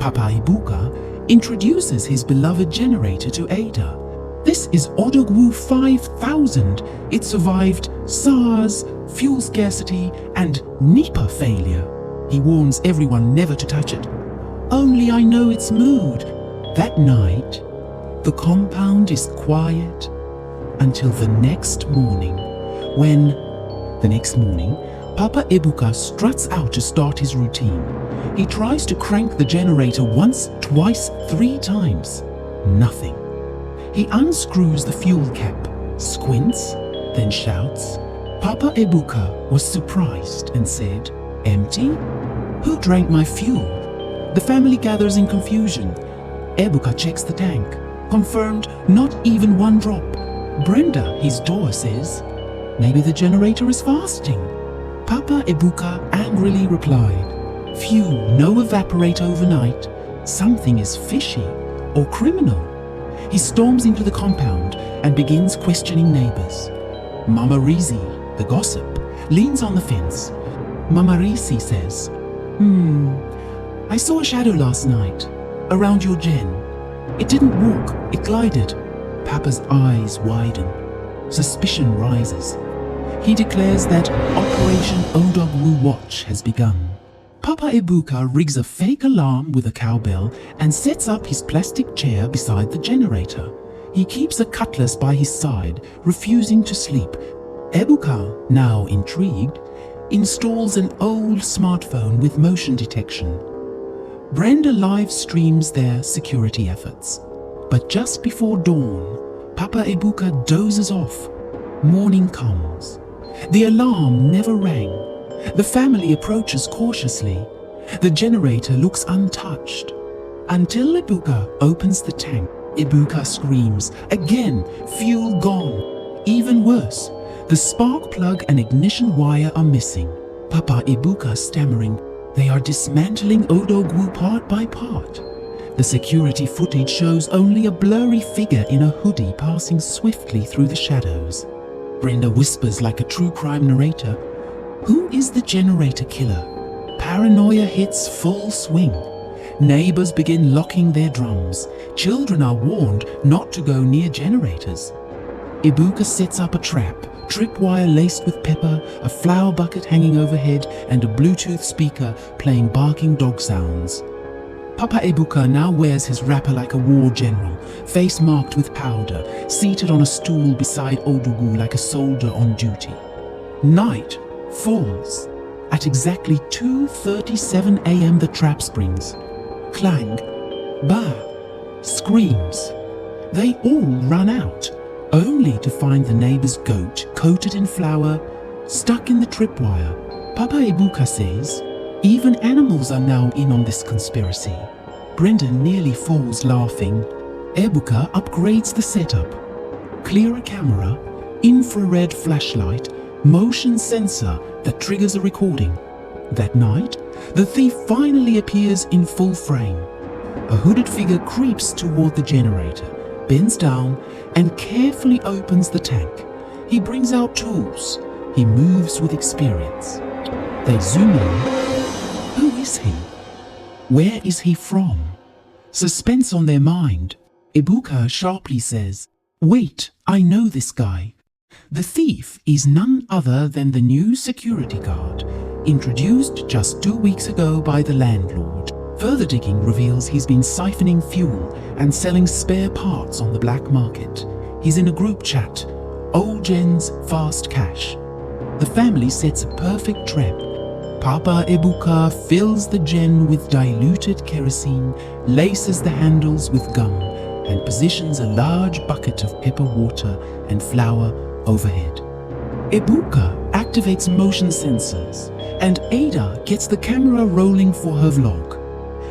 Papa Ibuka introduces his beloved generator to Ada. This is Odogwu 5000. It survived SARS, fuel scarcity, and NEPA failure. He warns everyone never to touch it. Only I know its mood. That night, the compound is quiet until the next morning, when, Papa Ibuka struts out to start his routine. He tries to crank the generator once, twice, 3 times. Nothing. He unscrews the fuel cap, squints, then shouts. Papa Ibuka was surprised and said, "Empty? Who drank my fuel?" The family gathers in confusion. Ibuka checks the tank. Confirmed, not even 1 drop. Brenda, his daughter, says, "Maybe the generator is fasting." Papa Ibuka angrily replied, "Fuel no evaporate overnight. Something is fishy or criminal." He storms into the compound and begins questioning neighbors. Mama Rizi, the gossip, leans on the fence. Mama Rizi says, "I saw a shadow last night, around your gen. It didn't walk, it glided." Papa's eyes widen. Suspicion rises. He declares that Operation Odogwu Watch has begun. Papa Ibuka rigs a fake alarm with a cowbell and sets up his plastic chair beside the generator. He keeps a cutlass by his side, refusing to sleep. Ibuka, now intrigued, installs an old smartphone with motion detection. Brenda live streams their security efforts. But just before dawn, Papa Ibuka dozes off. Morning comes. The alarm never rang. The family approaches cautiously. The generator looks untouched. Until Ibuka opens the tank. Ibuka screams. Again, fuel gone. Even worse, the spark plug and ignition wire are missing. Papa Ibuka stammering, "They are dismantling Odogwu part by part." The security footage shows only a blurry figure in a hoodie passing swiftly through the shadows. Brenda whispers like a true crime narrator, "Who is the generator killer?" Paranoia hits full swing. Neighbors begin locking their drums. Children are warned not to go near generators. Ibuka sets up a trap, tripwire laced with pepper, a flower bucket hanging overhead, and a Bluetooth speaker playing barking dog sounds. Papa Ibuka now wears his wrapper like a war general, face marked with powder, seated on a stool beside Odogwu like a soldier on duty. Night falls. At exactly 2:37 a.m. the trap springs. Clang, bah, screams. They all run out, only to find the neighbor's goat coated in flour, stuck in the tripwire. Papa Ibuka says, even animals are now in on this conspiracy. Brenda nearly falls laughing. Ibuka upgrades the setup. Clearer camera, infrared flashlight, motion sensor that triggers a recording. That night, the thief finally appears in full frame. A hooded figure creeps toward the generator, bends down, and carefully opens the tank. He brings out tools. He moves with experience. They zoom in. Who is he? Where is he from? Suspense on their mind. Ibuka sharply says, "Wait, I know this guy." The thief is none other than the new security guard, introduced just 2 weeks ago by the landlord. Further digging reveals he's been siphoning fuel and selling spare parts on the black market. He's in a group chat, Old Gen's Fast Cash. The family sets a perfect trap. Papa Ibuka fills the gen with diluted kerosene, laces the handles with gum, and positions a large bucket of pepper water and flour overhead. Ibuka activates motion sensors, and Ada gets the camera rolling for her vlog.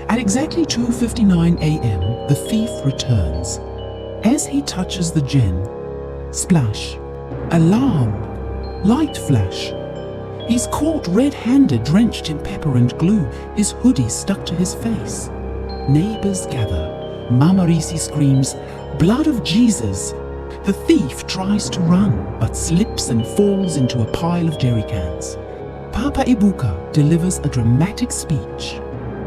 At exactly 2:59 a.m., the thief returns. As he touches the gen, splash, alarm, light flash. He's caught red-handed, drenched in pepper and glue, his hoodie stuck to his face. Neighbors gather. Mama Risi screams, "Blood of Jesus!" The thief tries to run, but slips and falls into a pile of jerry cans. Papa Ibuka delivers a dramatic speech.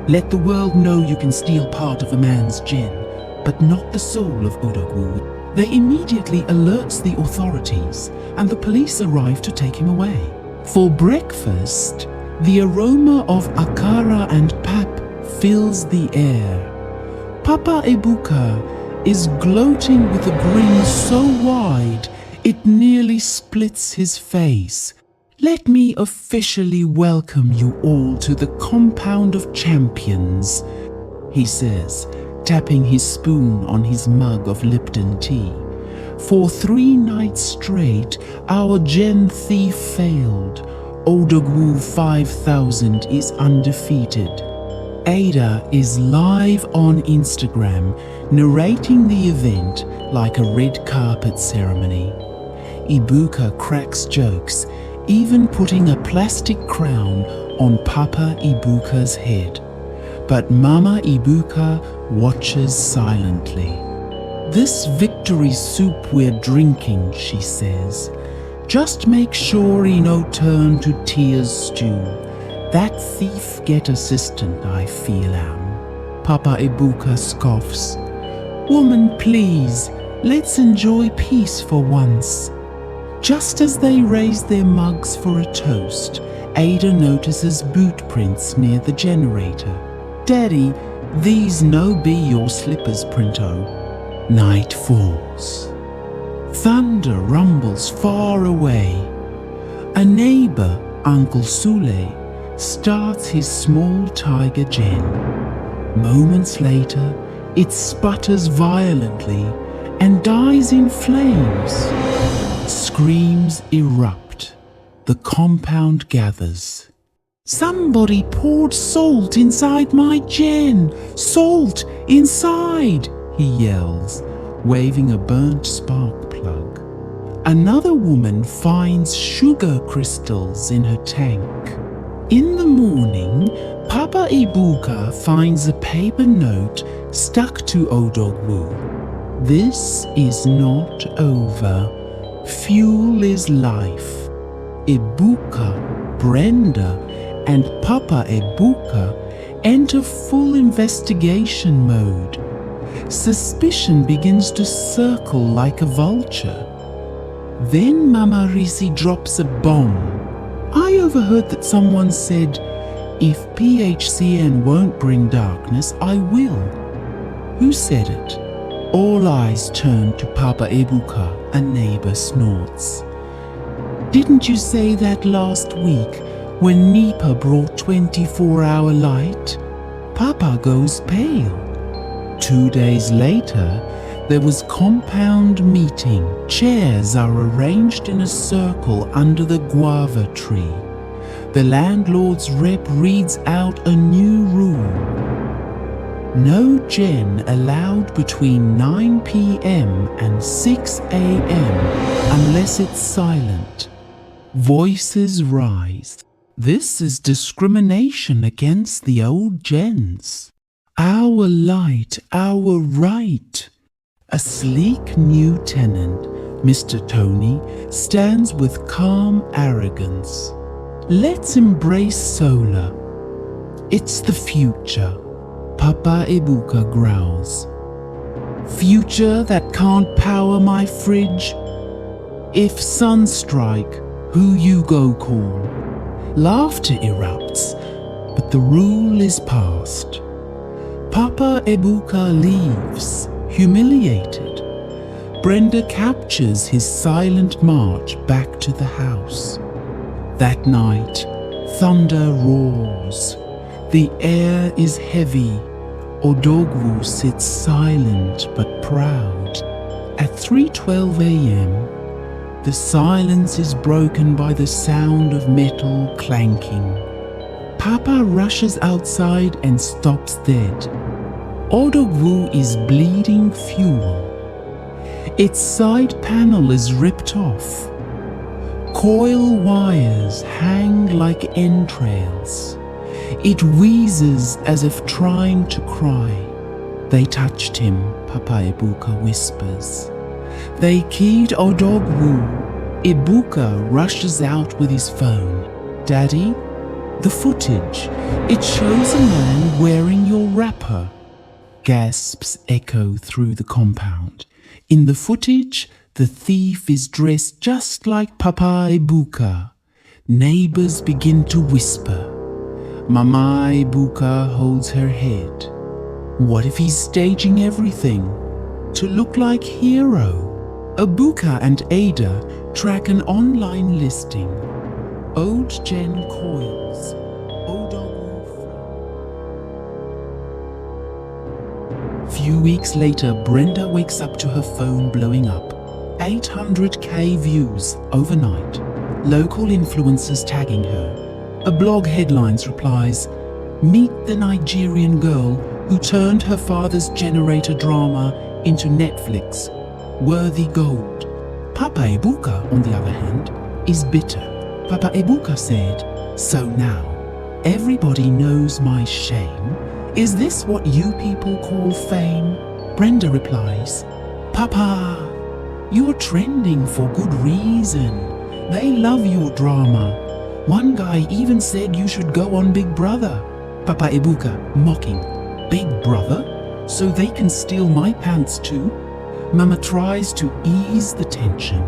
Let the world know you can steal part of a man's gen, but not the soul of Odogwu. They immediately alerts the authorities, and the police arrive to take him away. For breakfast, the aroma of akara and pap fills the air. Papa Ebuka is gloating with a grin so wide it nearly splits his face. Let me officially welcome you all to the compound of champions, he says, tapping his spoon on his mug of Lipton tea. For 3 nights straight, our Gen thief failed. Odogwu 5000 is undefeated. Ada is live on Instagram, narrating the event like a red carpet ceremony. Ibuka cracks jokes, even putting a plastic crown on Papa Ibuka's head. But Mama Ibuka watches silently. This victory soup we're drinking, she says. Just make sure he no turn to tears stew. That thief get assistant, I feel am. Papa Ibuka scoffs. Woman, please, let's enjoy peace for once. Just as they raise their mugs for a toast, Ada notices boot prints near the generator. Daddy, these no be your slippers, Printo. Night falls. Thunder rumbles far away. A neighbor, Uncle Sule, starts his small tiger gen. Moments later, it sputters violently and dies in flames. Screams erupt. The compound gathers. Somebody poured salt inside my gen! Salt inside! He yells, waving a burnt spark plug. Another woman finds sugar crystals in her tank. In the morning, Papa Ibuka finds a paper note stuck to Odogwu. This is not over. Fuel is life. Ibuka, Brenda, and Papa Ebuka enter full investigation mode. Suspicion begins to circle like a vulture. Then Mama Risi drops a bomb. I overheard that someone said, if PHCN won't bring darkness, I will. Who said it? All eyes turn to Papa Ebuka. A neighbor snorts. Didn't you say that last week when Nipa brought 24-hour light? Papa goes pale. 2 days later, there was compound meeting. Chairs are arranged in a circle under the guava tree. The landlord's rep reads out a new rule. No gen allowed between 9 p.m. and 6 a.m. unless it's silent. Voices rise. This is discrimination against the old gens. Our light, our right. A sleek new tenant, Mr. Tony, stands with calm arrogance. Let's embrace solar. It's the future. Papa Ebuka growls. Future that can't power my fridge? If sun strike, who you go call? Laughter erupts, but the rule is passed. Papa Ebuka leaves, humiliated. Brenda captures his silent march back to the house. That night, thunder roars. The air is heavy. Odogwu sits silent but proud. At 3:12 a.m., the silence is broken by the sound of metal clanking. Papa rushes outside and stops dead. Odogwu is bleeding fuel. Its side panel is ripped off. Coil wires hang like entrails. It wheezes as if trying to cry. They touched him, Papa Ebuka whispers. They keyed Odogwu. Ebuka rushes out with his phone. Daddy, The footage, it shows a man wearing your wrapper. Gasps echo through the compound. In the footage, the thief is dressed just like Papa Ibuka. Neighbors begin to whisper. Mama Ibuka holds her head. What if he's staging everything to look like hero? Ibuka and Ada track an online listing. Old Gen Coils. Few weeks later, Brenda wakes up to her phone blowing up. 800k views overnight. Local influencers tagging her. A blog headlines replies, "Meet the Nigerian girl who turned her father's generator drama into Netflix. Worthy gold." Papa Ibuka, on the other hand, is bitter. Papa Ibuka said, "So now, everybody knows my shame. Is this what you people call fame?" Brenda replies, "Papa, you're trending for good reason. They love your drama. One guy even said you should go on Big Brother." Papa Ibuka mocking, "Big Brother? So they can steal my pants too?" Mama tries to ease the tension.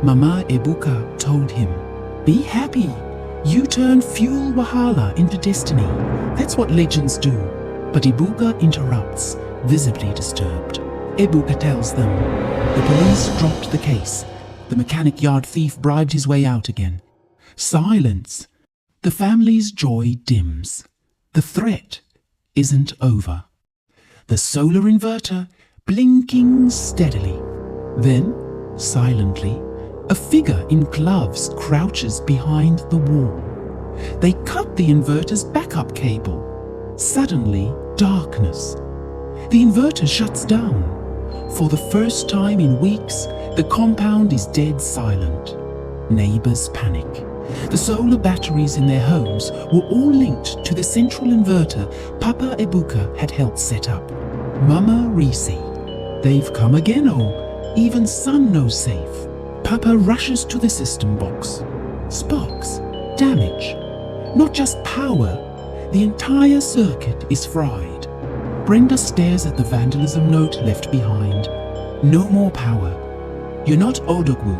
Mama Ibuka told him, "Be happy. You turn fuel Wahala into destiny. That's what legends do." But Ibuka interrupts, visibly disturbed. Ibuka tells them, the police dropped the case. The mechanic yard thief bribed his way out again. Silence. The family's joy dims. The threat isn't over. The solar inverter blinking steadily. Then, silently, a figure in gloves crouches behind the wall. They cut the inverter's backup cable. Suddenly, darkness. The inverter shuts down. For the first time in weeks, the compound is dead silent. Neighbors panic. The solar batteries in their homes were all linked to the central inverter Papa Ibuka had helped set up. Mama Risi. They've come again, oh, even son no safe. Papa rushes to the system box. Sparks. Damage. Not just power. The entire circuit is fried. Brenda stares at the vandalism note left behind. No more power. You're not Odogwu,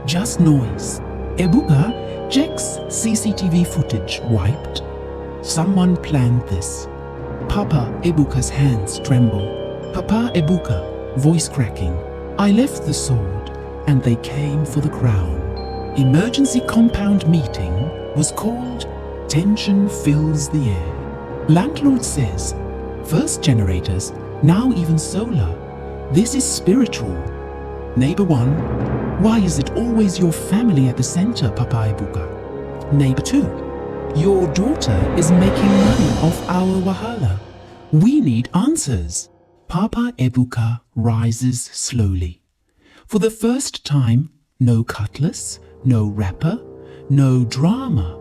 just noise. Ibuka checks CCTV footage wiped. Someone planned this. Papa Ibuka's hands tremble. Papa Ibuka, voice cracking. "I left the sword and they came for the crown." Emergency compound meeting was called. Tension fills the air. Landlord says, "First generators, now even solar. This is spiritual." Neighbor 1, "Why is it always your family at the center, Papa Ibuka?" Neighbor 2, "Your daughter is making money off our Wahala. We need answers." Papa Ibuka rises slowly. For the first time, no cutlass, no wrapper, no drama.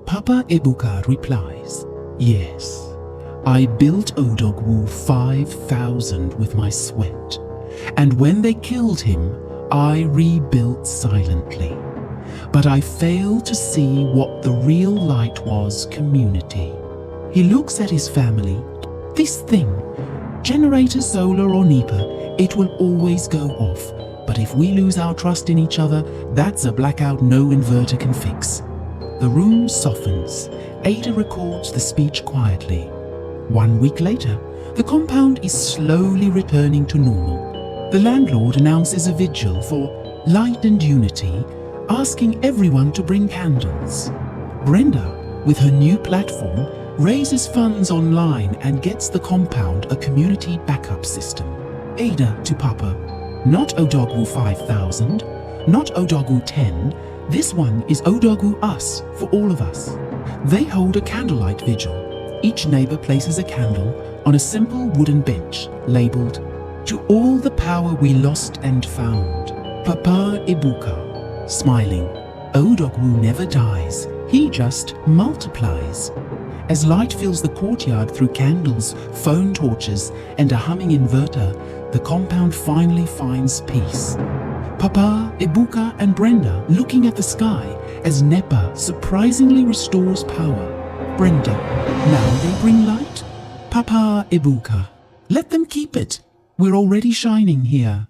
Papa Ibuka replies, "Yes, I built Odogwu 5,000 with my sweat, and when they killed him, I rebuilt silently. But I failed to see what the real light was: community." He looks at his family. This thing, generator, solar or NEPA, it will always go off. But if we lose our trust in each other, that's a blackout no inverter can fix. The room softens. Ada records the speech quietly. 1 week later, the compound is slowly returning to normal. The landlord announces a vigil for light and unity, asking everyone to bring candles. Brenda, with her new platform, raises funds online and gets the compound a community backup system. Ada to Papa, "Not Odogwu 5,000, not Odogwu 10, this one is Odogwu us, for all of us." They hold a candlelight vigil. Each neighbor places a candle on a simple wooden bench labeled, "To all the power we lost and found." Papa Ibuka, smiling, "Odogwu never dies, he just multiplies." As light fills the courtyard through candles, phone torches, and a humming inverter, the compound finally finds peace. Papa, Ibuka, and Brenda looking at the sky as NEPA surprisingly restores power. Brenda, now they bring light? Papa Ibuka, let them keep it. We're already shining here.